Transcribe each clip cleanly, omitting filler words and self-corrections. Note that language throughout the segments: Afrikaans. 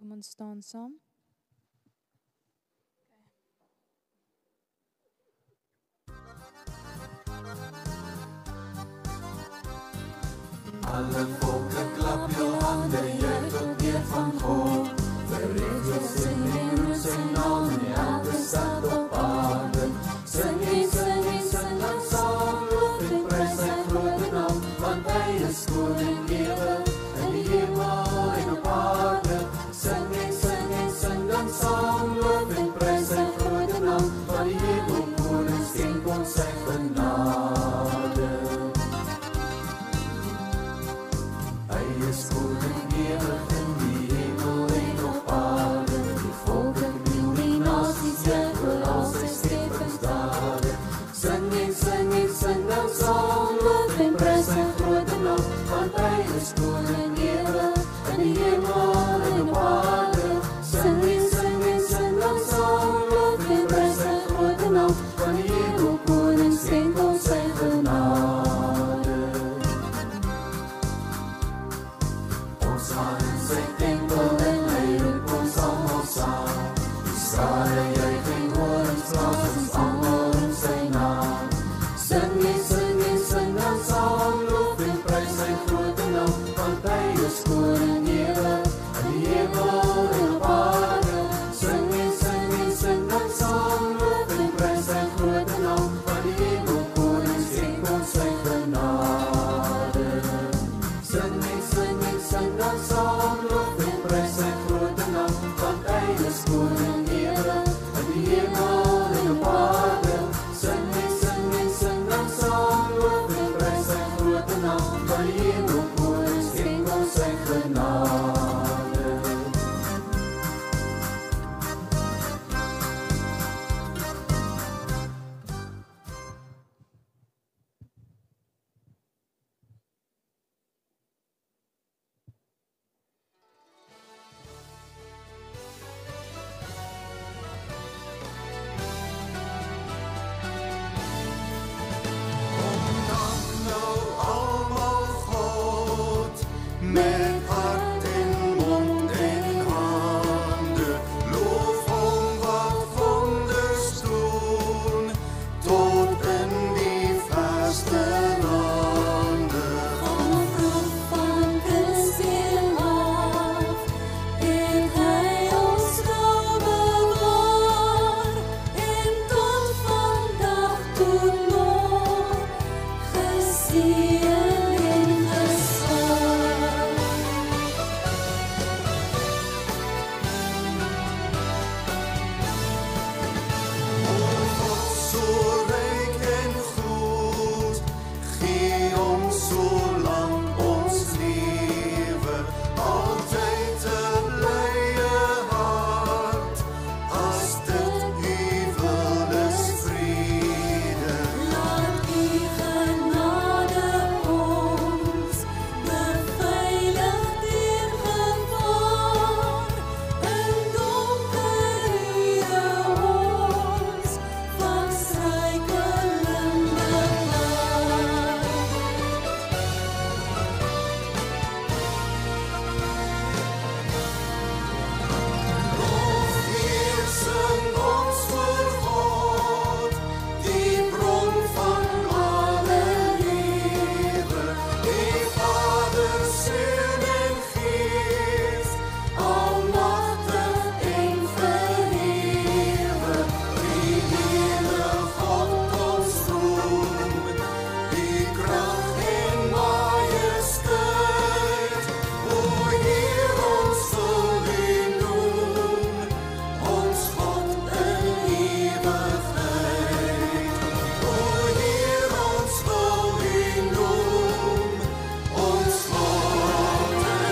Kom ons staan saam. Alle volke klap jou hande, juich tot weer van God. Verheef jou sing en roep sy naam in elke stad op aarde. Sing en sing en sing dan saam, loof en prys sy grote naam, want hy is koning ewe in die hemel en op aarde. Sing en sing en sing dan saam, loof en prys sy grote naam, want die hemel koning skenk ons sy genade. Hy is koning ewig in die hemel en op aarde. Die volke kniel, die nasies juich oor al sy skepingsdade. Sing en sing en sing dan saam, loof en prys sy grote naam, want hy is koning ewig in die hemel en op aarde. Sing en sing dan saam, loof en prys sy grote naam, want die hemel koning skenk ons sy genade. Ons gaan in sy tempel en hy roep ons allemaal saam. Die skare juich en hoor ons plaas ons allemaal in sy naam. Sing en sing dan saam, loof en prys sy grote naam, want hy is koning ewig in die hemel en op aarde. Sing en sing dan saam, loof en prys sy grote naam, want die hemel koning skenk ons sy genade. Sing en sing dan saam, loof en prys sy grote naam, want hy is koning ewig in die hemel en op aarde. Sing en sing dan saam, loof en prys sy grote naam, want die hemel koning skenk ons sy genade. Met hart en mond en hande, loof hom wat wonders doen, tot in die verste lande. Van vroeg van Christen af, het hy ons trouw bewaar, en tot vandag toe nog geseën en gespaar. So ryk en goed, gee ons solang ons lewe, altyd 'n blye hart, as dit u wil is vrede. Laat die genade ons beveilig teen gevaar, in donker ure ons van struikeling bewaar. Lofheersing ons voor God, die bron van alle lewe, die Vader, Seun en Gees, almagtig en verhewe, die hele God ons roem, die krag en majesteit, o Heer, ons wil U noem, ons God in ewigheid. O Heer, ons wil U noem, ons God in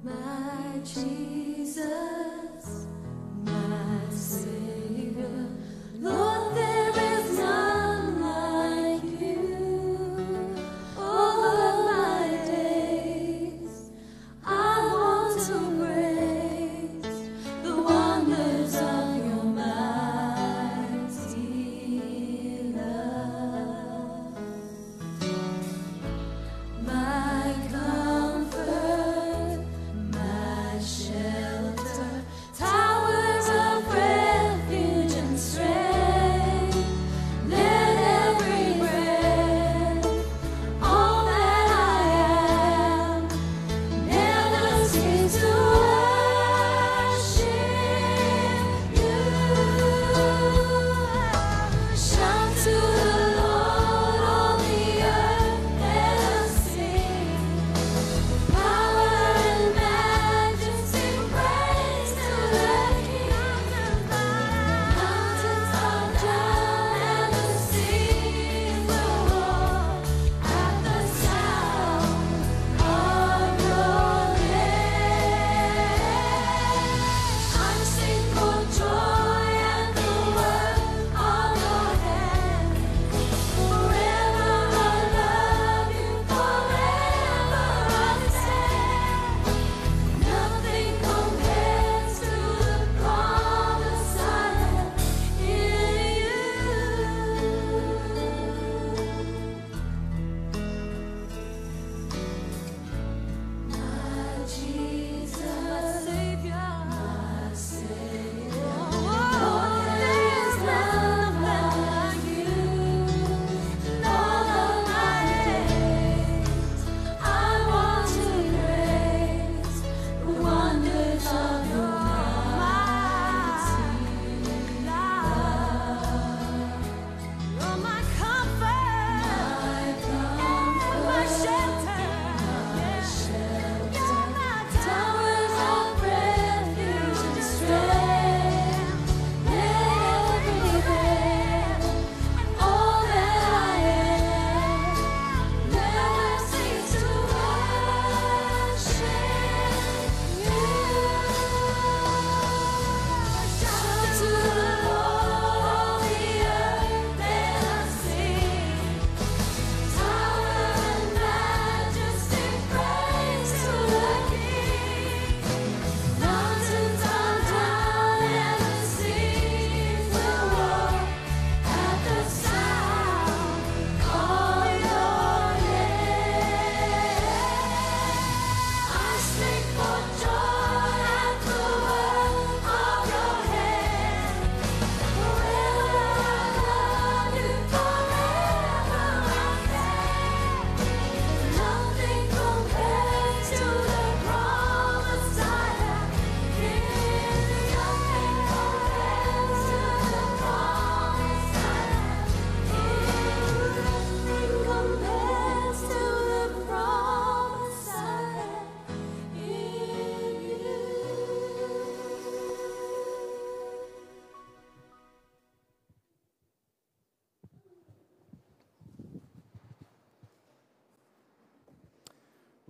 My Jesus.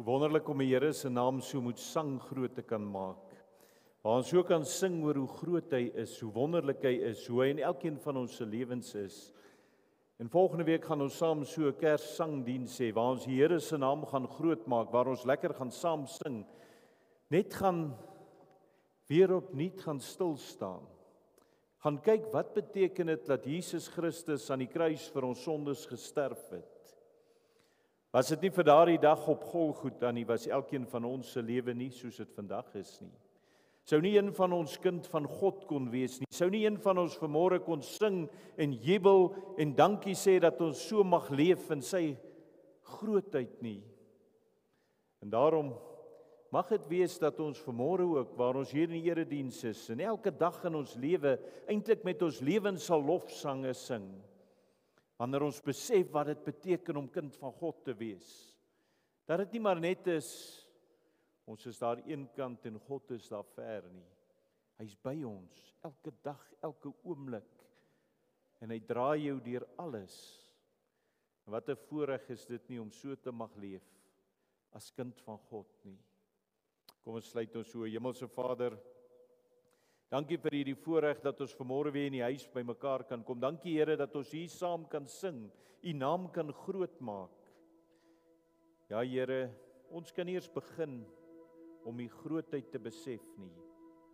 Wonderlik om die Here se naam so met sang groot te kan maak. Waar ons so kan sing oor hoe groot hy is, hoe wonderlik hy is, hoe hy in elkeen van ons se lewens is. En volgende week gaan ons saam so 'n Kerssangdiens hê waar ons die Here se naam gaan groot maak, waar ons lekker gaan saam sing. Net gaan weer opnuut gaan stil staan. Gaan kyk wat beteken dit dat Jesus Christus aan die kruis vir ons sondes gesterf het. Was dit nie vir daardie dag op Golgotha nie, was elkeen van ons se lewe nie soos dit vandag is nie. Sou nie een van ons kind van God kon wees nie. Sou nie een van ons vanmôre kon sing en jubel en dankie sê dat ons so mag leef in sy grootheid nie. En daarom mag dit wees dat ons vanmôre ook, waar ons hier in die erediens is, en elke dag in ons lewe, eintlik met ons lewens sal lofsange sing. Wanneer ons besef wat dit beteken om kind van God te wees. Dat dit nie maar net is, ons is daar een kant en God is daar ver nie. Hy's by ons, elke dag, elke oomblik. En hy dra jou deur alles. En wat 'n voorreg is dit nie om so te mag leef, as kind van God nie. Kom ons sluit ons so, Hemelse Vader, dankie vir hierdie voorreg dat ons vanmôre weer in die huis by mekaar kan kom. Dankie Here dat ons hier saam kan sing, U naam kan groot maak. Ja Here, ons kan eers begin om U grootheid te besef nie.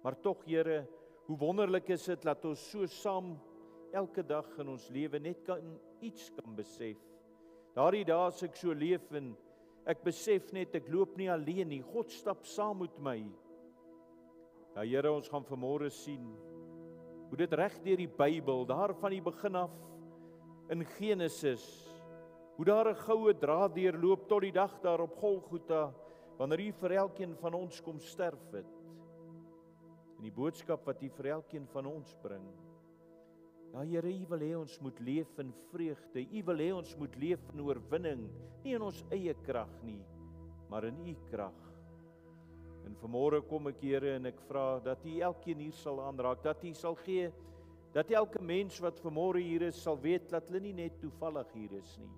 Maar tog Here, hoe wonderlik is dit dat ons so saam elke dag in ons lewe net iets kan besef. Daardie dae as ek so leef en ek besef net ek loop nie alleen nie, God stap saam met my. Ja Here, ons gaan vanmôre sien hoe dit reg deur die Bybel, daar van die begin af in Genesis, hoe daar 'n goue draad deurloop tot die dag daar op Golgotha, wanneer U vir elkeen van ons kom sterf het. En die boodskap wat U vir elkeen van ons bring. Ja Here, U wil hê ons moet leef in vreugde, U wil hê ons moet leef in oorwinning, nie in ons eie krag nie, maar in U krag. En vanmôre kom ek Here en ek vra dat U elkeen hier sal aanraak, dat U sal gee, dat elke mens wat vanmôre hier is sal weet dat hulle nie net toevallig hier is nie,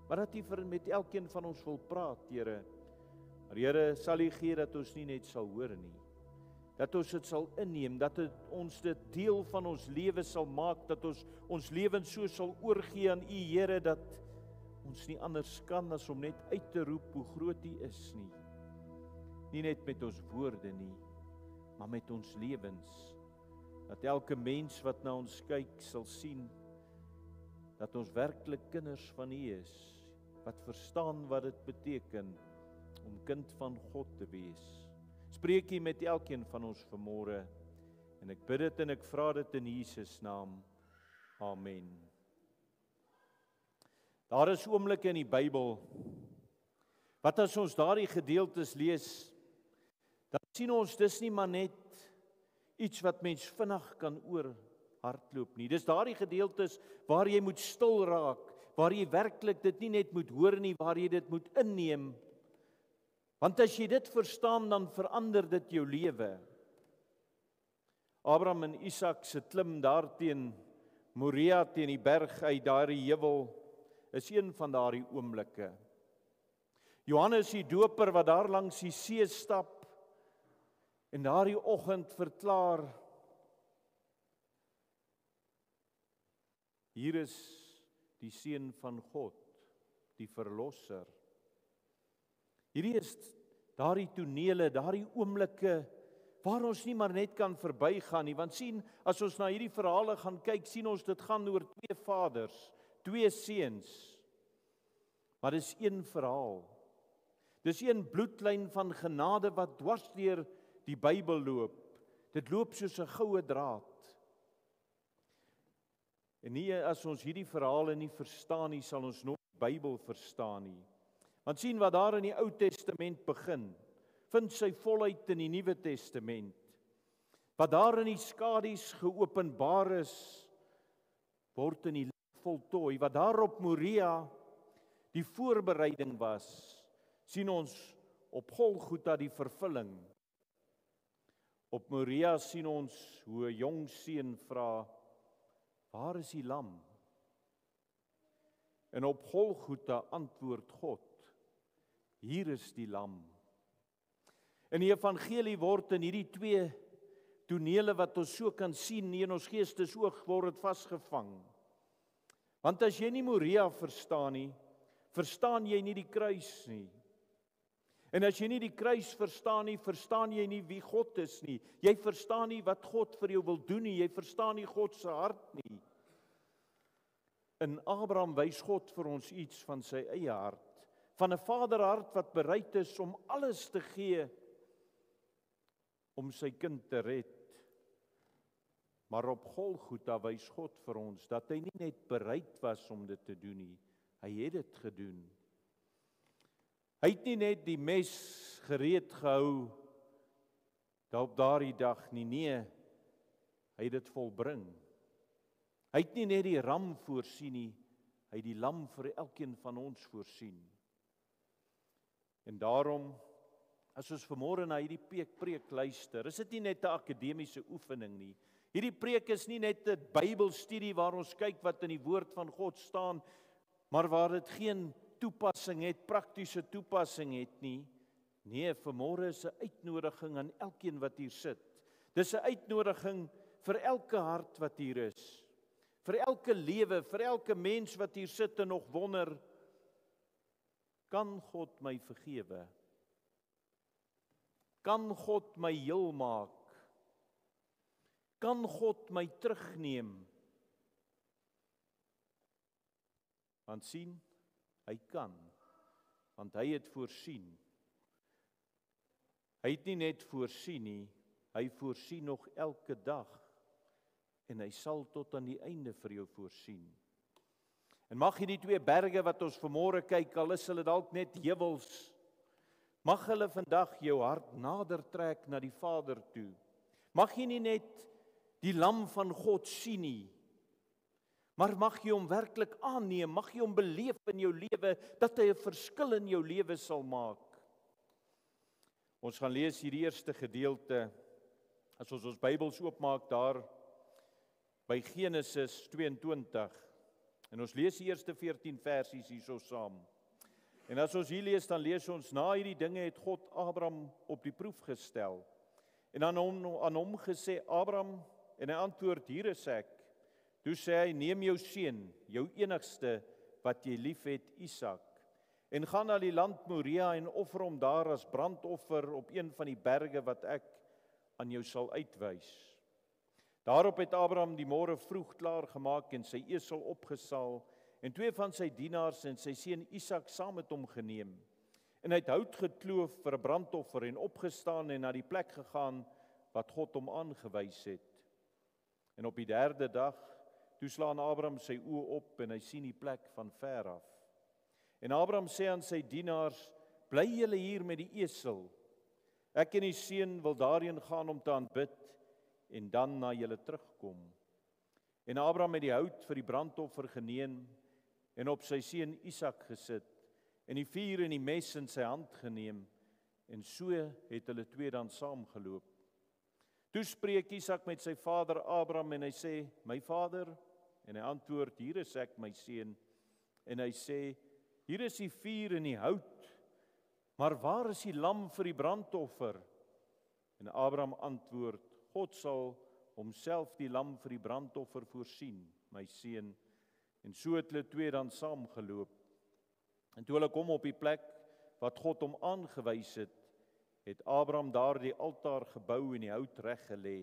maar dat U met elkeen van ons wil praat, Here. Maar Here, sal U gee dat ons nie net sal hoor nie, dat ons dit sal inneem, dat ons dit deel van ons lewe sal maak, dat ons lewens so sal oorgee aan U, Here, dat ons nie anders kan as om net uit te roep hoe groot U is nie. Nie net met ons woorde nie, maar met ons lewens. Dat elke mens wat na ons kyk sal sien, dat ons werklik kinders van U is, wat verstaan wat dit beteken om kind van God te wees. Spreek U met elkeen van ons vanmôre, en ek bid dit en ek vra dit in Jesus naam. Amen. Daar is oomblikke in die Bybel, wat as ons daardie gedeeltes lees, dan sien ons dis nie maar net iets wat mens vinnig kan oorhardloop nie. Dis daardie gedeeltes waar jy moet stil raak, waar jy werklik dit nie net moet hoor nie, waar jy dit moet inneem. Want as jy dit verstaan, dan verander dit jou lewe. Abraham en Isak se klim daar teen Moria, teen die berg uit daardie heuwel, is een van daardie oomblikke. Johannes die Doper wat daar langs die see stap, en daardie oggend verklaar, hier is die Seun van God, die Verlosser. Hierdie is daardie tonele, daardie oomblikke, waar ons nie maar net kan verbygaan nie, want sien, as ons na hierdie verhale gaan kyk, sien ons dit gaan oor 2 vaders, 2 seuns, maar dis een verhaal. Dis een bloedlyn van genade wat dwars deur die Bybel loop. Dit loop soos 'n goue draad. En nie as ons hierdie verhale nie verstaan nie, sal ons nooit die Bybel verstaan nie. Want sien wat daar in die Ou Testament begin, vind sy volheid in die Nuwe Testament. Wat daar in die skadu's geopenbaar is, word in die lig voltooi. Wat daar op Moria die voorbereiding was, sien ons op Golgotha die vervulling. Op Moria sien ons hoe 'n jong seun vra, waar is die lam? En op Golgotha antwoord God, Hier is die lam. In die evangelie word in hierdie twee tonele wat ons so kan sien in ons geestesoog word dit vasgevang. Want as jy nie Moria verstaan nie, verstaan jy nie die kruis nie. En as jy nie die kruis verstaan nie, verstaan jy nie wie God is nie. Jy verstaan nie wat God vir jou wil doen nie, jy verstaan nie God se hart nie. In Abraham wys God vir ons iets van sy eie hart, van 'n vaderhart wat bereid is om alles te gee om sy kind te red. Maar op Golgotha wys God vir ons dat hy nie net bereid was om dit te doen nie, hy het dit gedoen. Hy het nie net die mes gereed gehou op daardie dag nie, nee, hy het dit volbring. Hy het nie net die ram voorsien nie, hy het die lam vir elkeen van ons voorsien. En daarom, as ons vanmôre na hierdie preek luister, is dit nie net 'n akademiese oefening nie. Hierdie preek is nie net 'n Bybelstudie waar ons kyk wat in die woord van God staan, maar waar dit geen toepassing het, praktiese toepassing het nie. Nee, vanmôre is 'n uitnodiging aan elkeen wat hier sit. Dis 'n uitnodiging vir elke hart wat hier is. Vir elke lewe, vir elke mens wat hier sit en nog wonder, kan God my vergewe? Kan God my heel maak? Kan God my terugneem? Want sien, hy kan, want hy het voorsien. Hy het nie net voorsien nie, hy voorsien nog elke dag. En hy sal tot aan die einde vir jou voorsien. En mag hierdie twee berge wat ons vanmôre kyk, al is hulle dalk net heuwels, mag hulle vandag jou hart nader trek na die Vader toe. Mag jy nie net die lam van God sien nie, maar mag jy hom werklik aanneem, mag jy hom beleef in jou lewe, dat hy 'n verskil in jou lewe sal maak. Ons gaan lees hierdie eerste gedeelte, as ons Bybels oopmaak daar, by Genesis 22, en ons lees die eerste 14 versies hierso saam. En as ons hier lees, dan lees ons, na hierdie dinge het God Abraham op die proef gestel, en aan hom gesê, Abraham, en hy antwoord, hier is ek. Toe sê hy, neem jou seun, jou enigste, wat jy lief het, Isak, en gaan na die land Moria en offer hom daar as brandoffer op een van die berge wat ek aan jou sal uitwys. Daarop het Abraham die môre vroeg klaar gemaak en sy esel opgesaal en twee van sy dienaars en sy seun Isak saam met hom geneem. En hy het hout gekloof vir 'n brandoffer en opgestaan en na die plek gegaan wat God hom aangewys het. En op die derde dag, toe slaan Abraham sy oë op en hy sien die plek van ver af. En Abraham sê aan sy dienaars, bly julle hier met die esel. Ek en die seun wil daarheen gaan om te aanbid en dan na julle terugkom. En Abraham het die hout vir die brandoffer geneem en op sy seun Isak gesit en die vuur en die mes in sy hand geneem en so het hulle twee dan saamgeloop. Toe spreek Isak met sy vader Abraham en hy sê, my vader, en hy antwoord, hier is ek my seun, en hy sê, hier is die vuur en die hout, maar waar is die lam vir die brandoffer? En Abraham antwoord, God sal homself die lam vir die brandoffer voorsien, my seun. En so het hulle twee dan saamgeloop. En toe hulle kom op die plek wat God hom aangewys het, het Abraham daar die altaar gebou en die hout reggelê.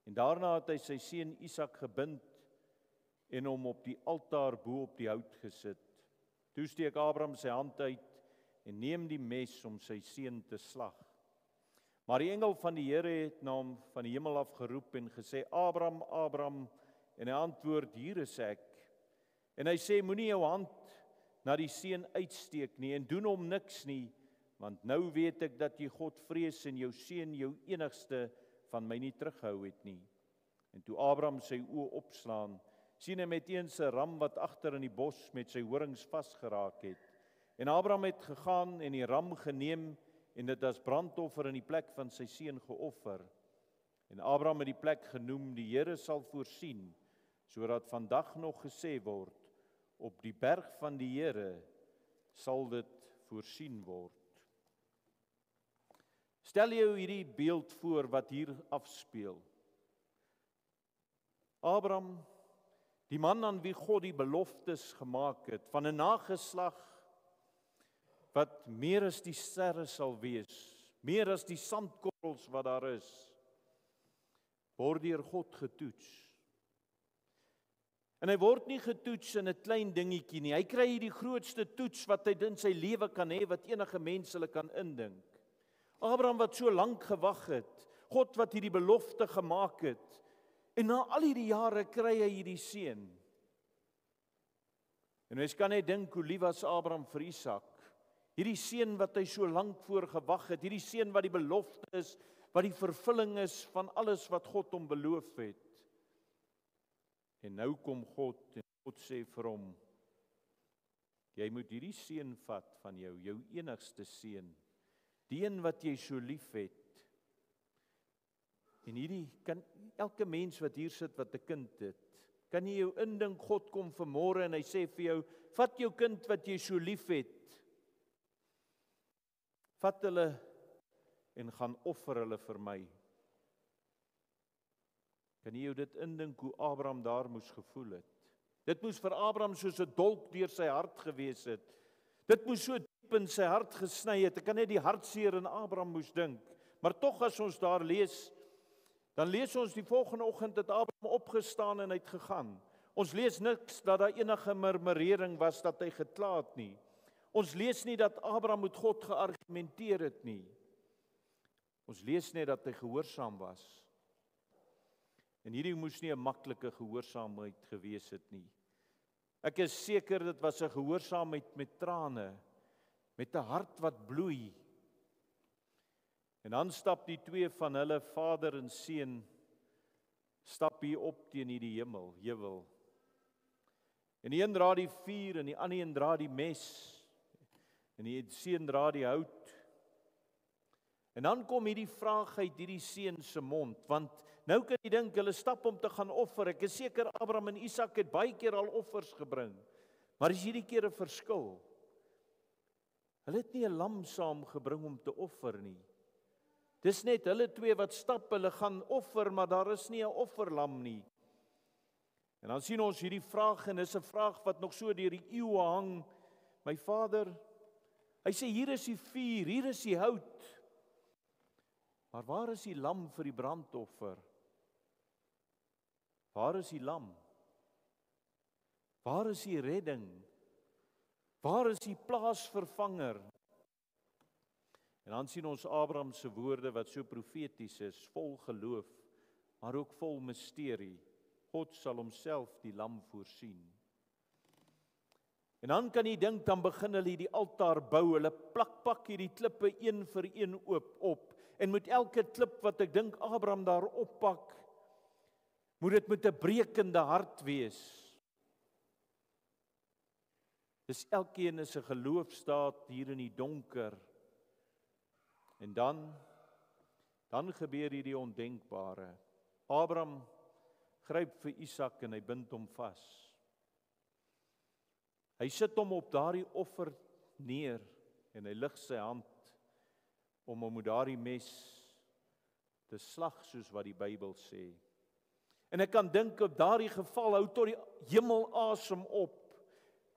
En daarna het hy sy seun Isak gebind en hom op die altaar bo op die hout gesit. Toe steek Abraham sy hand uit en neem die mes om sy seun te slag. Maar die engel van die Here het na hom van die hemel af geroep en gesê, Abraham, Abraham, en hy antwoord, hier is ek. En hy sê, moenie jou hand na die seun uitsteek nie en doen hom niks nie, want nou weet ek dat jy God vrees en jou seun, jou enigste, van my nie terughou het nie. En toe Abraham sy oë opslaan, sien hy meteens 'n ram wat agter in die bos met sy horings vasgeraak het. En Abraham het gegaan en die ram geneem en dit as brandoffer in die plek van sy seun geoffer. En Abraham het die plek genoem, die Here sal voorsien, sodat vandag nog gesê word, op die berg van die Here sal dit voorsien word. Stel jou hierdie beeld voor wat hier afspeel. Abraham, die man aan wie God die beloftes gemaak het, van 'n nageslag wat meer as die sterre sal wees, meer as die sandkorrels wat daar is, word deur God getoets. En hy word nie getoets in 'n klein dingetjie nie. Hy kry die grootste toets wat hy in sy lewe kan hê, wat enige mens hulle kan indink. Abraham wat so lank gewag het, God wat hierdie belofte gemaak het, en na al hierdie jare kry hy hierdie seun. En mens kan net dink hoe lief was Abraham vir Isak. Hierdie seun wat hy so lank voor gewag het, hierdie seun wat die belofte is, wat die vervulling is van alles wat God hom beloof het. En nou kom God en God sê vir hom, jy moet hierdie seun vat van jou enigste seun, die een wat jy so lief het. En hierdie kan elke mens wat hier sit wat 'n kind het, kan jy jou indink God kom vanmôre en hy sê vir jou, vat jou kind wat jy so lief het. Vat hulle en gaan offer hulle vir my. Kan jy jou dit indink hoe Abraham daar moes gevoel het? Dit moes vir Abraham soos 'n dolk deur sy hart gewees het. Dit moes so diep in sy hart gesny het. Ek kan net die hartseer in Abraham moes dink. Maar tog as ons daar lees, dan lees ons die volgende oggend het Abraham opgestaan en hy het gegaan. Ons lees niks dat daar enige murmurering was dat hy gekla het nie. Ons lees nie dat Abraham met God geargumenteer het nie. Ons lees net dat hy gehoorsaam was. En hierdie moes nie 'n maklike gehoorsaamheid gewees het nie. Ek is seker dit was 'n gehoorsaamheid met trane, met 'n hart wat bloei. En dan stap die twee van hulle, vader en seun, stap hier op teen hierdie heuwel. En die een dra die vuur en die ander een dra die mes. En die seun dra die hout. En dan kom hierdie vraag uit hierdie seun se mond, want nou kan jy dink hulle stap om te gaan offer. Ek is seker Abraham en Isak het baie keer al offers gebring. Maar is hierdie keer 'n verskil. Hulle het nie 'n lam saamgebring om te offer nie. Dis net hulle twee wat stap, hulle gaan offer, maar daar is nie 'n offerlam nie. En dan sien ons hierdie vraag en dis 'n vraag wat nog so deur die eeue hang. My vader, hy sê hier is die vuur, hier is die hout. Maar waar is die lam vir die brandoffer? Waar is die lam? Waar is die redding? Waar is die plaasvervanger? En dan sien ons Abraham se woorde wat so profeties is, vol geloof, maar ook vol misterie. God sal homself die lam voorsien. En dan kan jy dink, dan begin hulle die altaar bou, hulle pak hierdie klippe een vir een op. En met elke klip wat ek dink Abraham daar oppak, moet dit met 'n brekende hart wees. Dis elkeen is 'n geloofstaat hier in die donker. En dan gebeur hierdie ondenkbare. Abraham gryp vir Isak en hy bind hom vas. Hy sit hom op daardie offer neer en hy lig sy hand om hom met daardie mes te slag soos wat die Bybel sê. En ek kan dink op daardie geval hou tot die hemel asem op.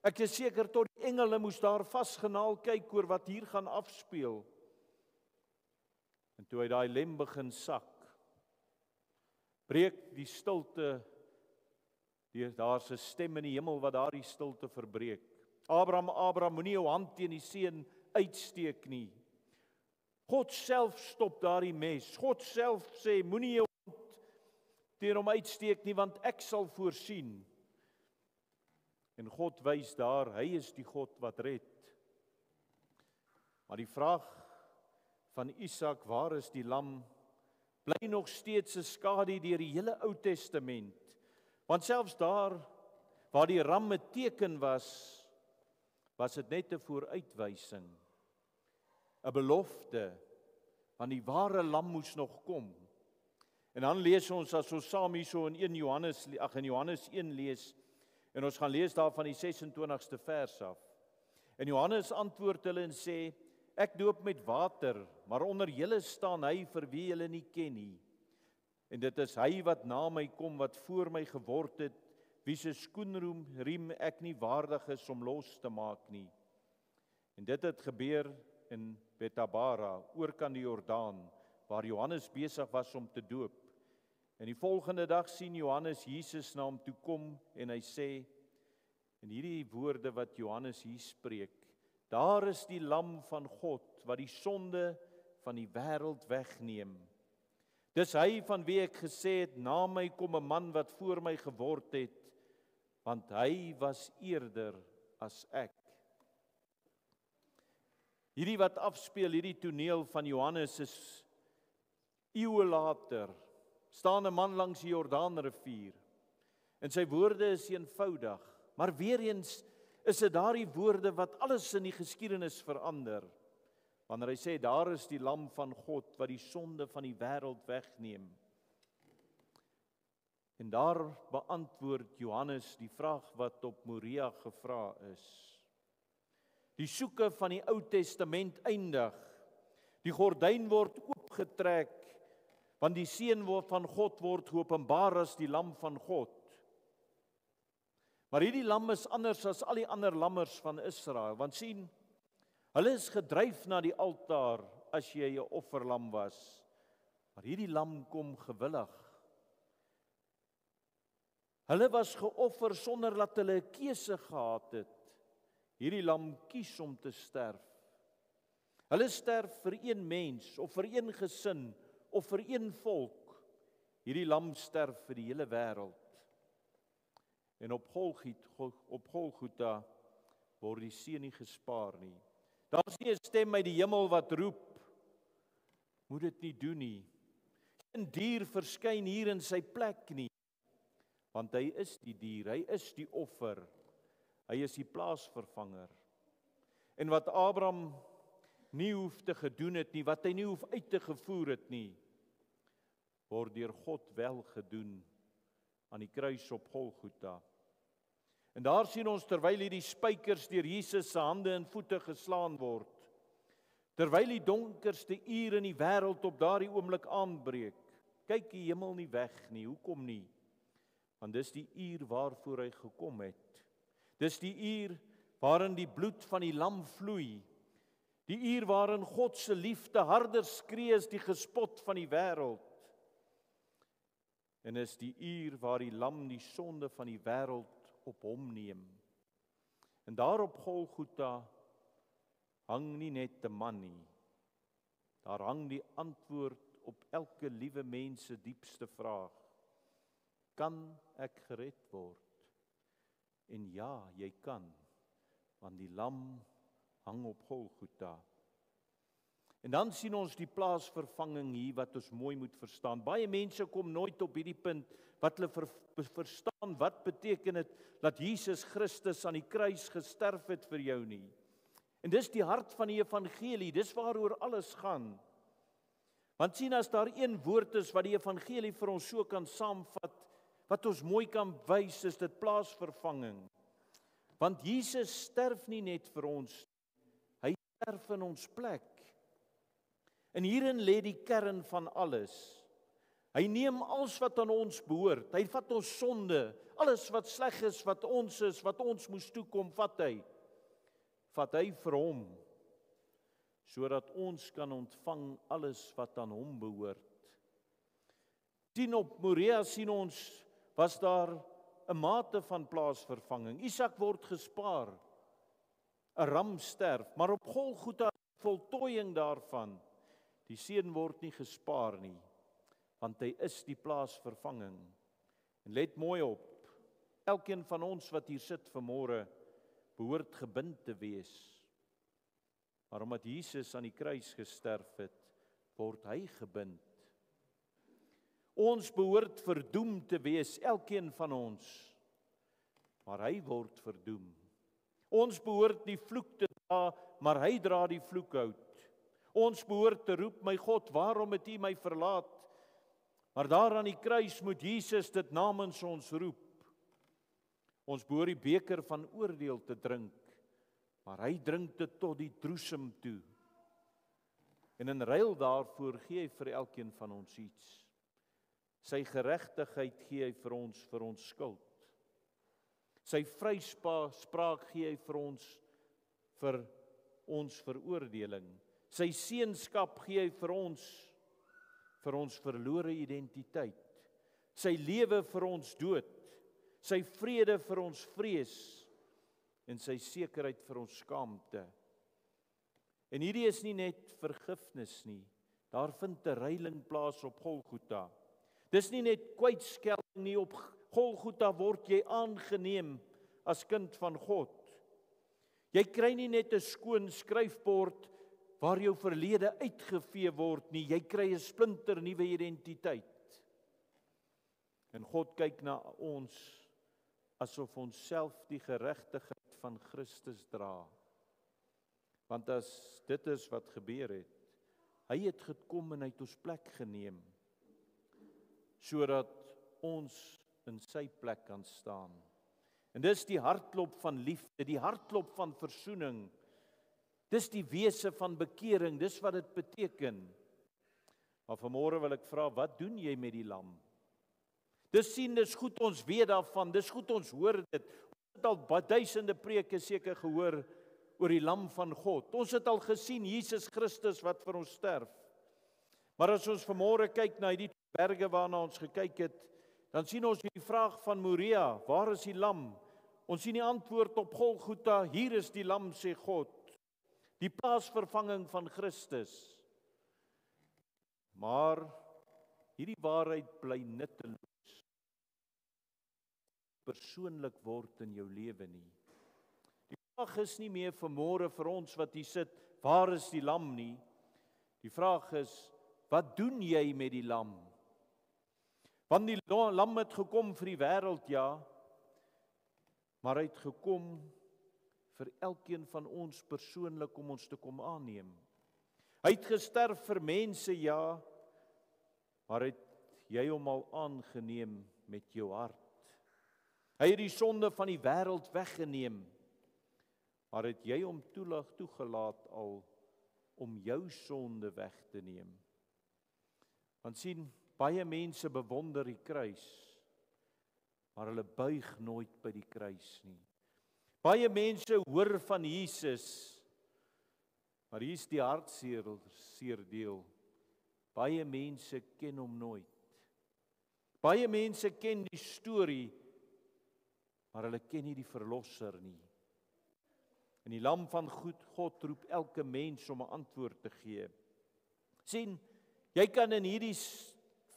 Ek is seker tot die engele moes daar vasgenaal kyk oor wat hier gaan afspeel. En toe hy daai lem begin sak, breek die stilte, daar's 'n stem in die hemel wat daardie stilte verbreek. Abraham, moenie jou hand teen die seun uitsteek nie. God self stop daardie mes. God self sê, moenie jou hand teen hom uitsteek nie, want ek sal voorsien. En God wys daar, hy is die God wat red. Maar die vraag van Isak, waar is die lam, bly nog steeds 'n skadu deur die hele Ou Testament. Want selfs daar waar die ram 'n teken was dit net 'n vooruitwysing, 'n belofte, want die ware lam moes nog kom. En dan lees ons as ons saam hierso in Johannes 1 lees, en ons gaan lees daar van die 26ste vers af. En Johannes antwoord hulle en sê, ek doop met water, maar onder julle staan hy vir wie julle nie ken nie. En dit is hy wat na my kom, wat voor my geword het, wie se skoenriem ek nie waardig is om los te maak nie. En dit het gebeur in Betabara, oorkant die Jordaan, waar Johannes besig was om te doop. En die volgende dag sien Johannes Jesus na hom toe kom en hy sê, en hierdie woorde wat Johannes hier spreek, daar is die lam van God, wat die sonde van die wêreld wegneem. Dis hy van wie ek gesê het, na my kom 'n man wat voor my geword het, want hy was eerder as ek. Hierdie wat afspeel, hierdie toneel van Johannes is eeue later, staan 'n man langs die Jordaanrivier, en sy woorde is eenvoudig, maar weer eens is dit daardie woorde wat alles in die geskiedenis verander, wanneer hy sê, daar is die lam van God, wat die sonde van die wêreld wegneem. En daar beantwoord Johannes die vraag wat op Moria gevra is. Die soeke van die Ou Testament eindig. Die gordyn word oopgetrek, want die seun van God word geopenbaar as die lam van God. Maar hierdie lam is anders as al die ander lammers van Israel, want sien, hulle is gedryf na die altaar as jy 'n offerlam was. Maar hierdie lam kom gewillig. Hulle was geoffer sonder dat hulle 'n keuse gehad het. Hierdie lam kies om te sterf. Hulle sterf vir een mens, of vir een gesin, of vir een volk. Hierdie lam sterf vir die hele wêreld. En op Golgotha word die seun nie gespaar nie. Daar's nie 'n stem uit die hemel wat roep, moet dit nie doen nie. Geen dier verskyn hier in sy plek nie, want hy is die dier, hy is die offer, hy is die plaasvervanger. En wat Abraham nie hoef te gedoen het nie, wat hy nie hoef uit te gevoer het nie, word deur God wel gedoen aan die kruis op Golgotha. En daar sien ons terwyl hierdie spykers deur Jesus se hande en voete geslaan word, terwyl die donkerste uur in die wêreld op daardie oomblik aanbreek, kyk die hemel nie weg nie. Hoekom nie? Want dis die uur waarvoor hy gekom het. Dis die uur waarin die bloed van die lam vloei. Die uur waarin God se liefde harder skree as die gespot van die wêreld. En is die uur waar die lam die sonde van die wêreld op hom neem. En daar op Golgotha hang nie net 'n man nie. Daar hang die antwoord op elke liewe mens se diepste vraag. Kan ek gered word? En ja, jy kan, want die lam hang op Golgotha. En dan sien ons die plaasvervanging hier wat ons mooi moet verstaan. Baie mense kom nooit op hierdie punt wat hulle verstaan wat beteken dit dat Jesus Christus aan die kruis gesterf het vir jou nie. En dis die hart van die evangelie, dis waaroor alles gaan. Want sien, as daar een woord is wat die evangelie vir ons so kan saamvat, wat ons mooi kan wys, is dit plaasvervanging. Want Jesus sterf nie net vir ons, hy sterf in ons plek. En hierin lê die kern van alles. Hy neem alles wat aan ons behoort. Hy vat ons sonde, alles wat sleg is, wat ons moes toekom, vat hy. Vat hy vir hom, sodat ons kan ontvang alles wat aan hom behoort. Sien, op Moria sien ons, was daar 'n mate van plaasvervanging. Isak word gespaar, 'n ram sterf, maar op Golgotha is voltooiing daarvan. Die seun word nie gespaar nie, want hy is die plaasvervanging. En let mooi op, elkeen van ons wat hier sit vanmôre, behoort gebind te wees. Maar omdat Jesus aan die kruis gesterf het, word hy gebind. Ons behoort verdoem te wees, elkeen van ons, maar hy word verdoem. Ons behoort die vloek te dra, maar hy dra die vloekhout. Ons behoort te roep, my God, waarom het U my verlaat? Maar daar aan die kruis moet Jesus dit namens ons roep. Ons behoort die beker van oordeel te drink, maar hy drink dit tot die droesem toe. En in ruil daarvoor gee hy vir elkeen van ons iets. Sy geregtigheid gee hy vir ons skuld. Sy vryspraak gee hy vir ons veroordeling. Sy seunskap gee hy vir ons verlore identiteit. Sy lewe vir ons dood, sy vrede vir ons vrees en sy sekerheid vir ons skaamte. En hierdie is nie net vergifnis nie, daar vind 'n reiling plaas op Golgotha. Dis nie net kwytskelling nie, op Golgotha word jy aangeneem as kind van God. Jy kry nie net 'n skoon skryfbord waar jou verlede uitgevee word nie, jy kry 'n splinter nuwe identiteit. En God kyk na ons asof ons self die geregtigheid van Christus dra. Want as dit is wat gebeur het, hy het gekom en hy het ons plek geneem, sodat ons in sy plek kan staan. En dis die hartklop van liefde, die hartklop van versoening. Dis die wese van bekering, dis wat dit beteken. Maar vanmôre wil ek vra, wat doen jy met die lam? Dis goed ons weet daarvan, dis goed ons hoor dit. Ons het al duisende preke seker gehoor oor die lam van God. Ons het al gesien Jesus Christus wat vir ons sterf. Maar as ons vanmôre kyk na die berge waarna ons gekyk het, dan sien ons die vraag van Moria, waar is die lam? Ons sien die antwoord op Golgotha, hier is die lam, sê God. Die plaasvervanging van Christus. Maar hierdie waarheid bly nutteloos. Persoonlik word in jou lewe nie. Die vraag is nie meer vanmôre vir ons wat hier sit, waar is die lam nie? Die vraag is, wat doen jy met die lam? Want die lam het gekom vir die wêreld, ja, maar hy het gekom vir elkeen van ons persoonlik om ons te kom aanneem. Hy het gesterf vir mense, ja, maar het jy hom al aangeneem met jou hart? Hy het die sonde van die wêreld weggeneem, maar het jy hom toegelaat al om jou sonde weg te neem? Want sien, baie mense bewonder die kruis, maar hulle buig nooit by die kruis nie. Baie mense hoor van Jesus, maar hier is die hartseer deel. Baie mense ken hom nooit. Baie mense ken die storie, maar hulle ken nie die verlosser nie. En die lam van God roep elke mens om 'n antwoord te gee. Sien, jy kan in hierdie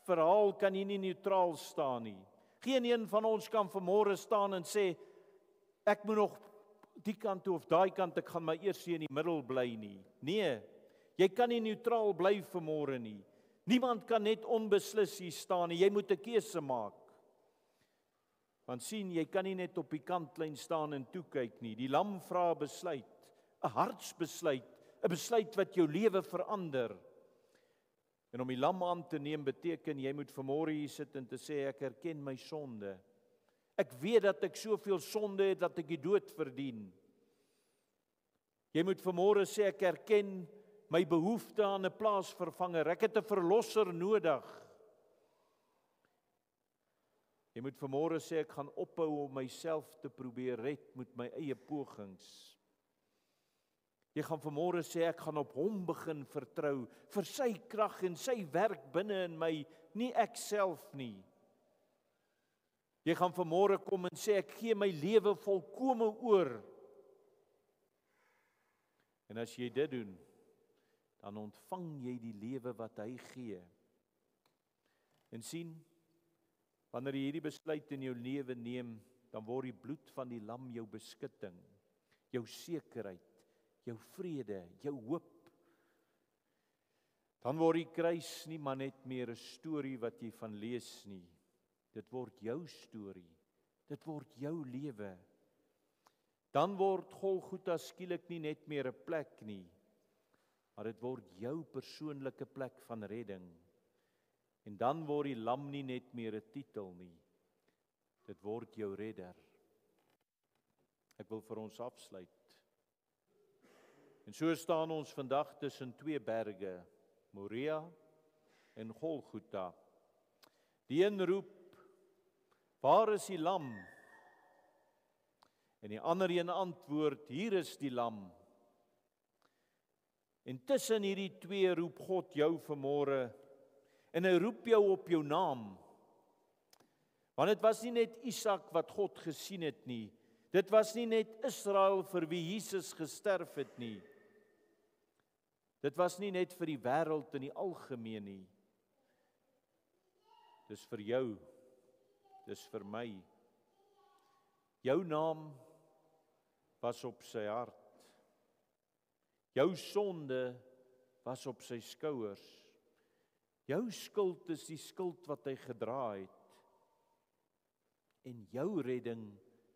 verhaal kan jy nie neutraal staan nie. Geen een van ons kan vanmôre staan en sê, ek moet nog die kant toe of daai kant, ek gaan maar eers hier in die middel bly nie. Nee, jy kan nie neutraal bly vanmôre nie. Niemand kan net onbeslis hier staan nie, jy moet 'n keuse maak. Want sien, jy kan nie net op die kantlyn staan en toe kyk nie. Die lam vra 'n besluit, 'n hartsbesluit, 'n besluit wat jou lewe verander. En om die lam aan te neem beteken jy moet vanmôre hier sit en te sê ek erken my sonde. Ek weet dat ek soveel sonde het dat ek die dood verdien. Jy moet vanmôre sê ek erken my behoefte aan 'n plaasvervanger. Ek het 'n verlosser nodig. Jy moet vanmôre sê ek gaan ophou om myself te probeer red met my eie pogings. Jy gaan vanmôre sê ek gaan op hom begin vertrou vir sy krag en sy werk binne in my, nie ek self nie. Jy gaan vanmôre kom en sê ek gee my lewe volkome oor. En as jy dit doen, dan ontvang jy die lewe wat hy gee. En sien, wanneer jy hierdie besluit in jou lewe neem, dan word die bloed van die lam jou beskutting, jou sekerheid, jou vrede, jou hoop. Dan word die kruis nie maar net meer 'n storie wat jy van lees nie. Dit word jou storie. Dit word jou lewe. Dan word Golgotha skielik nie net meer 'n plek nie, maar dit word jou persoonlike plek van redding. En dan word die lam nie net meer 'n titel nie. Dit word jou redder. Ek wil vir ons afsluit En so staan ons vandag tussen twee berge, Moria en Golgotha. Die een roep, waar is die lam? En die ander een antwoord, hier is die lam. En tussen hierdie twee roep God jou vanmôre, en hy roep jou op jou naam. Want dit was nie net Isak wat God gesien het nie, dit was nie net Israel vir wie Jesus gesterf het nie, dit was nie net vir die wêreld in die algemeen nie, dis vir jou, dis vir my. Jou naam was op sy hart. Jou sonde was op sy skouers. Jou skuld is die skuld wat hy gedra het. En jou redding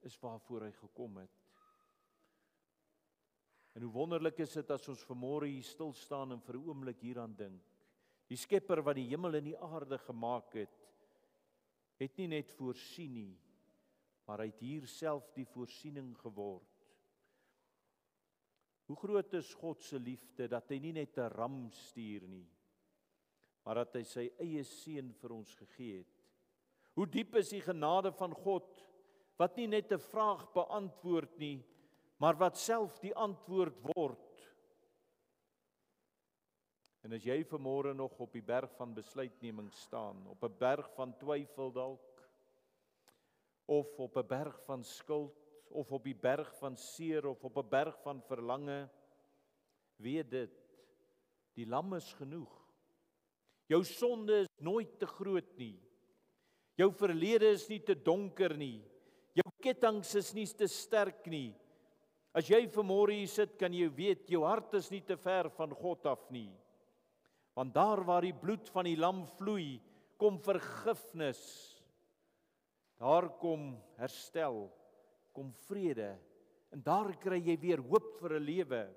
is waarvoor hy gekom het. En hoe wonderlik is dit as ons vanmôre hier stil staan en vir 'n oomblik hieraan dink. Die Skepper wat die hemel en die aarde gemaak het nie net voorsien nie, maar hy het hier self die voorsiening geword. Hoe groot is God se liefde dat hy nie net 'n ram stuur nie, maar dat hy sy eie seun vir ons gegee het. Hoe diep is die genade van God wat nie net 'n vraag beantwoord nie, maar wat self die antwoord word. En as jy vanmôre nog op die berg van besluitneming staan, op 'n berg van twyfel dalk, of op 'n berg van skuld, of op die berg van seer, of op 'n berg van verlange, weet dit, die lam is genoeg. Jou sonde is nooit te groot nie. Jou verlede is nie te donker nie. Jou kettinge is nie te sterk nie. As jy vanmôre hier sit, kan jy weet, jou hart is nie te ver van God af nie. Want daar waar die bloed van die lam vloei, kom vergifnis. Daar kom herstel, kom vrede, en daar kry jy weer hoop vir 'n lewe.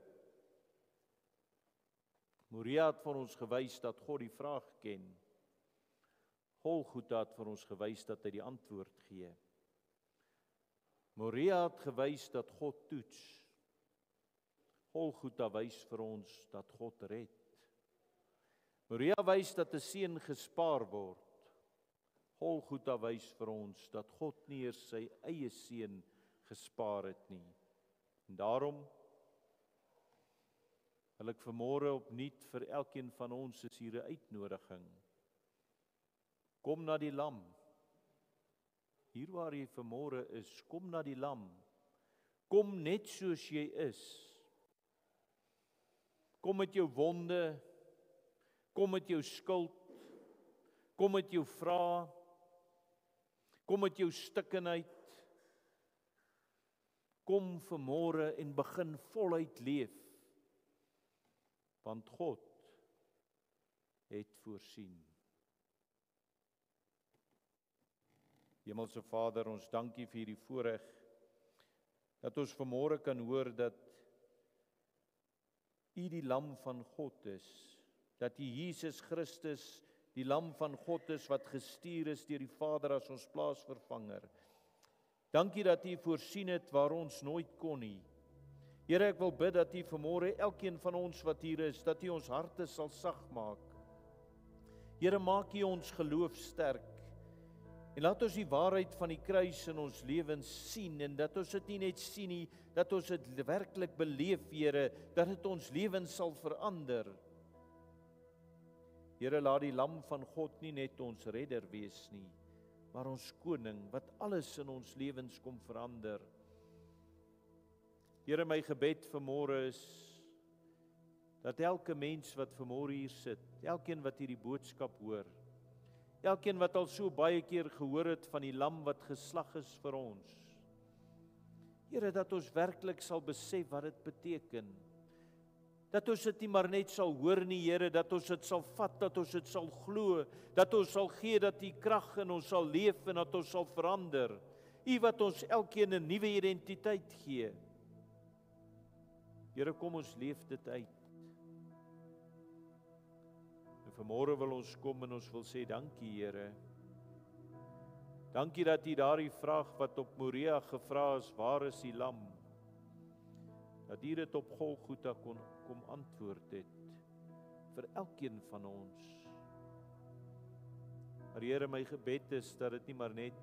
Moria het vir ons gewys dat God die vraag ken. Golgotha het vir ons gewys dat hy die antwoord gee. Moria het gewys dat God toets. Golgotha wys vir ons dat God red. Moria wys dat 'n seun gespaar word. Golgotha wys vir ons dat God nie eers sy eie seun gespaar het nie. En daarom wil ek vanmôre opnuut vir elkeen van ons is hier 'n uitnodiging. Kom na die lam. Hier waar jy vanmôre is, kom na die lam. Kom net soos jy is. Kom met jou wonde, kom met jou skuld, kom met jou vrae, kom met jou stikkenheid. Kom vanmôre en begin voluit leef. Want God het voorsien. Hemelse Vader, ons dankie vir hierdie voorreg dat ons vanmôre kan hoor dat U die lam van God is, dat U Jesus Christus die lam van God is wat gestuur is deur die Vader as ons plaasvervanger. Dankie dat U voorsien het waar ons nooit kon nie. Here, ek wil bid dat U vanmôre elkeen van ons wat hier is, dat U ons harte sal sag maak. Here, maak U ons geloof sterk. En laat ons die waarheid van die kruis in ons lewens sien, en dat ons dit nie net sien nie, dat ons dit werklik beleef, Here, dat dit ons lewens sal verander. Here, laat die lam van God nie net ons redder wees nie, maar ons koning, wat alles in ons lewens kom verander. Here, my gebed vanmôre is, dat elke mens wat vanmôre hier sit, elkeen wat hierdie boodskap hoor, elkeen wat al so baie keer gehoor het van die lam wat geslag is vir ons, Here, dat ons werklik sal besef wat dit beteken, dat ons dit nie maar net sal hoor nie, Here, dat ons dit sal vat, dat ons dit sal glo, dat ons sal gee dat U krag in ons sal leef en dat ons sal verander. U wat ons elkeen 'n nuwe identiteit gee. Here, kom ons leef dit uit. En vanmôre wil ons kom en ons wil sê dankie, Here. Dankie dat U daardie vraag wat op Moria gevra is, waar is die lam? dat U dit op Golgotha kom antwoord het vir elkeen van ons. Maar Here, my gebed is dat dit nie maar net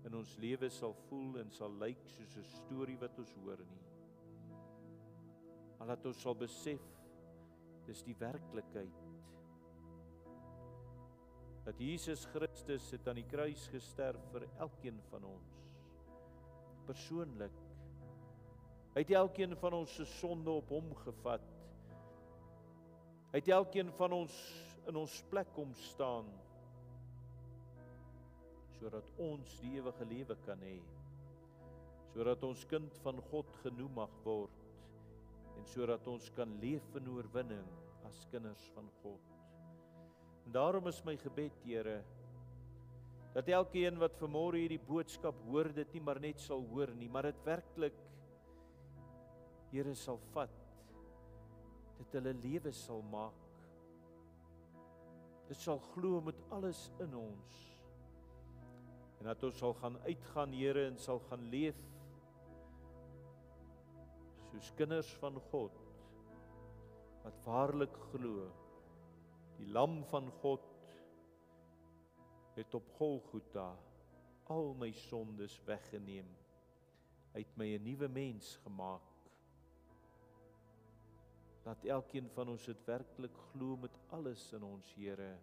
in ons lewe sal voel en sal lyk soos 'n storie wat ons hoor nie. Maar dat ons sal besef, dis die werklikheid. Dat Jesus Christus het aan die kruis gesterf vir elkeen van ons. Persoonlik. Hy het elkeen van ons se sonde op hom gevat. Hy het elkeen van ons in ons plek kom staan, sodat ons die ewige lewe kan hê, sodat ons kind van God genoem mag word, en sodat ons kan leef in oorwinning as kinders van God. En daarom is my gebed, Here, dat elkeen wat vanmôre hierdie boodskap hoor, dit nie maar net sal hoor nie, maar dit werklik, Here, sal vat, dit hulle lewe sal maak. Dit sal glo met alles in ons. En dat ons sal gaan uitgaan, Here, en sal gaan leef soos kinders van God, wat waarlik glo, die Lam van God het op Golgotha al my sondes weggeneem, uit my 'n nuwe mens gemaak. Laat elkeen van ons dit werklik glo met alles in ons, Here,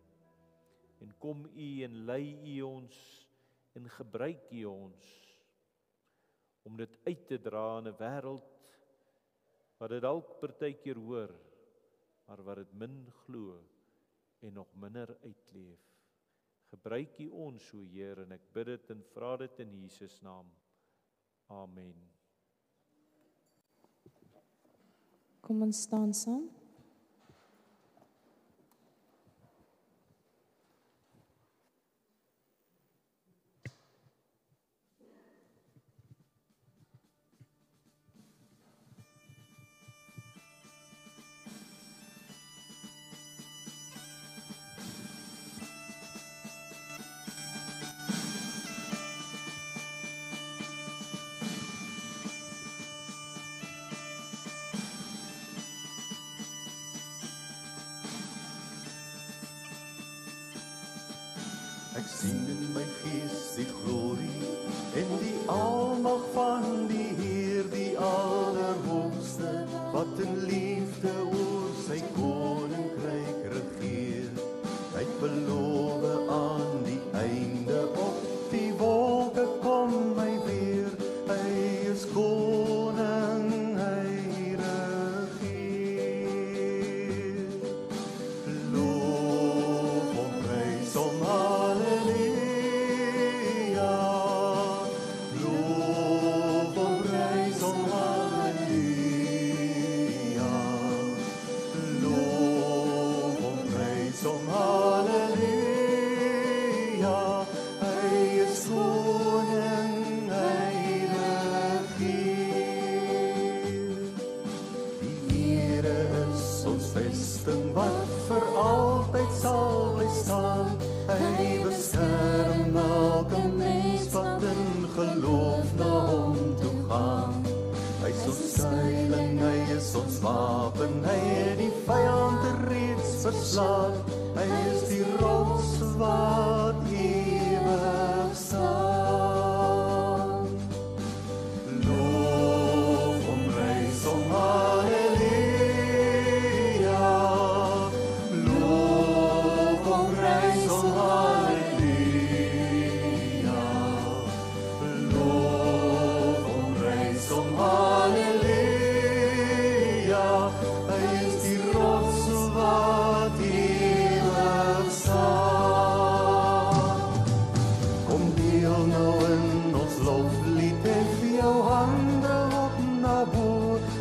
en kom U en lei U ons, en gebruik U ons, om dit uit te dra in 'n wêreld, wat dit dalk partykeer hoor, maar wat dit min glo, en nog minder uitleef. Gebruik U ons, o Heer, en ek bid dit en vra dit in Jesus naam. Amen. Kom ons staan saam. Ek sien in my gees die glorie en die almag van die Heer, die Allerhoogste, wat in liefde oor sy koninkryk regeer. Hy het beloof aan die einde op die wolke kom hy weer. Hy is koning, hy regeer. Loof hom, prys hom, halleluja. Loof hom, prys hom, halleluja. Loof hom, prys hom, halleluja. Hy is koning, hy regeer. Die Here is ons vesting wat vir altyd sal bly staan. Hy beskerm elke mens wat in geloof na hom toe gaan. Hy is ons skuiling, hy is ons wapen, hy het die vyand reeds verslaan. Hy is die rots wat ewig staan. Loof hom, prys hom, halleluja. Loof hom, prys hom, halleluja. Loof hom, prys hom, halleluja. Hy is die rots wat ewig staan. Kom deel nou in ons loflied, hef jou hande op na bo.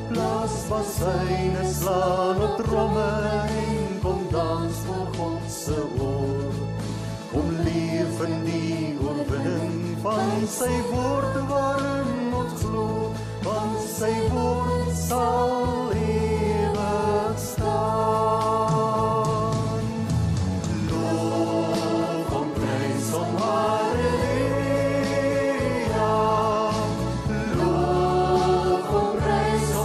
Blaas bassyne, slaan op tromme en kom dans voor God se oor. Kom leef in die oorwinning van sy woord waarin ons glo, want sy woord sal ewig staan. Loof hom, prys hom, halleluja. Loof hom, prys hom,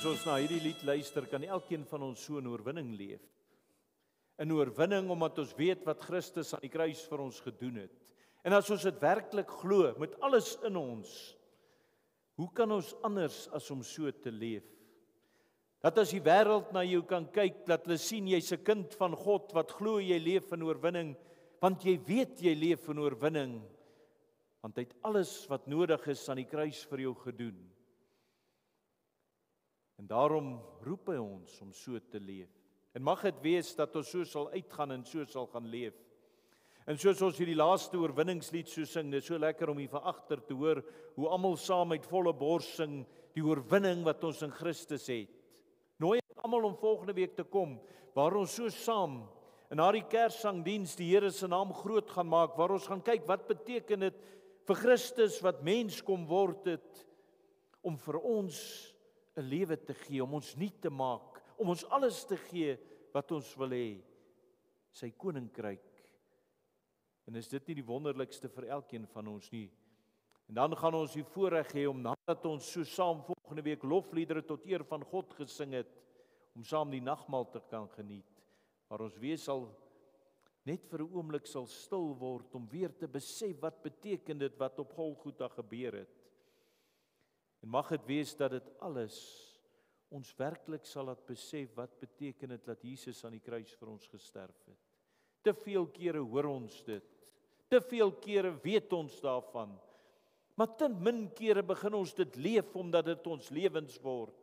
As ons na hierdie lied luister, kan elkeen van ons so in oorwinning leef. In oorwinning omdat ons weet wat Christus aan die kruis vir ons gedoen het. En as ons dit werklik glo met alles in ons, hoe kan ons anders as om so te leef? Dat as die wêreld na jou kan kyk, dat hulle sien jy's 'n kind van God wat glo jy leef in oorwinning, want jy weet jy leef in oorwinning, want hy het alles wat nodig is aan die kruis vir jou gedoen. En daarom roep hy ons om so te leef. En mag dit wees dat ons so sal uitgaan en so sal gaan leef. En soos ons hierdie laaste oorwinningslied so sing, dit is so lekker om hier van agter te hoor, hoe almal saam uit volle bors sing, die oorwinning wat ons in Christus het. Nooi almal om volgende week te kom, waar ons so saam in daardie Kerssangdiens die Here se naam groot gaan maak, waar ons gaan kyk wat beteken dit vir Christus wat mens kom word het, om vir ons 'n lewe te gee, om ons nuut te maak, om ons alles te gee wat ons wil hê, sy koninkryk. En is dit nie die wonderlikste vir elkeen van ons nie? En dan gaan ons die voorreg hê om nadat ons so saam volgende week lofliedere tot eer van God gesing het, om saam die nagmaal te kan geniet, waar ons weer sal net vir 'n oomblik sal stil word om weer te besef wat beteken dit wat op Golgotha gebeur het. En mag dit wees dat dit alles ons werklik sal laat besef wat beteken dit dat Jesus aan die kruis vir ons gesterf het. Te veel kere hoor ons dit. Te veel kere weet ons daarvan. Maar te min kere begin ons dit leef omdat dit ons lewens word.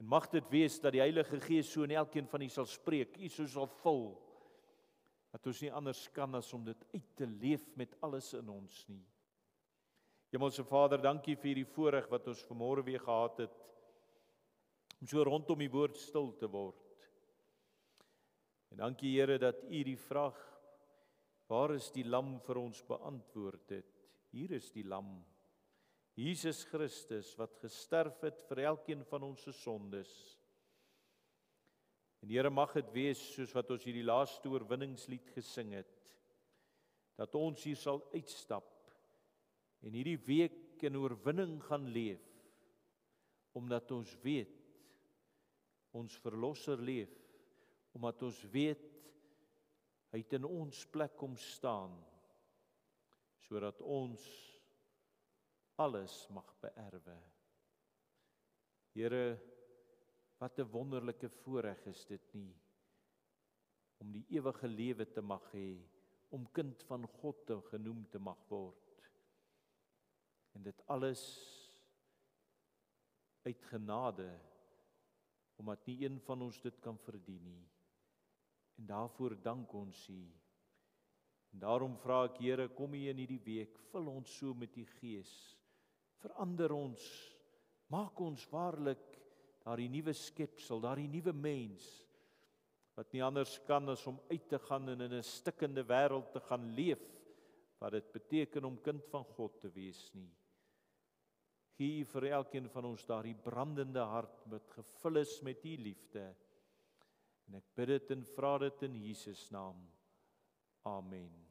En mag dit wees dat die Heilige Gees so in elkeen van u sal spreek, u so sal vul, dat ons nie anders kan as om dit uit te leef met alles in ons nie. Hemelse Vader, dankie vir die voorreg wat ons vanmôre weer gehad het, om so rondom die woord stil te word. En dankie Here dat u die vraag, waar is die lam vir ons beantwoord het. Hier is die lam, Jesus Christus, wat gesterf het vir elkeen van ons se sondes. En Here, mag dit wees, soos wat ons hierdie laaste oorwinningslied gesing het, dat ons hier sal uitstap, en hierdie week in oorwinning gaan leef, omdat ons weet, ons verlosser leef, omdat ons weet, hy het in ons plek kom staan, sodat ons alles mag beerwe. Here, wat 'n wonderlike voorreg is dit nie, om die ewige lewe te mag hê, om kind van God te genoem te mag word. En dit alles uit genade, omdat nie een van ons dit kan verdien nie. En daarvoor dank ons U. En daarom vra ek, Here, kom U in hierdie week, vul ons so met die Gees, verander ons, maak ons waarlik daardie nuwe skepsel, daardie nuwe mens, wat nie anders kan as om uit te gaan en in 'n stikkende wêreld te gaan leef, wat dit beteken om kind van God te wees nie. Gee vir elkeen van ons daardie brandende hart wat gevul is met U liefde. En ek bid dit en vra dit in Jesus naam. Amen.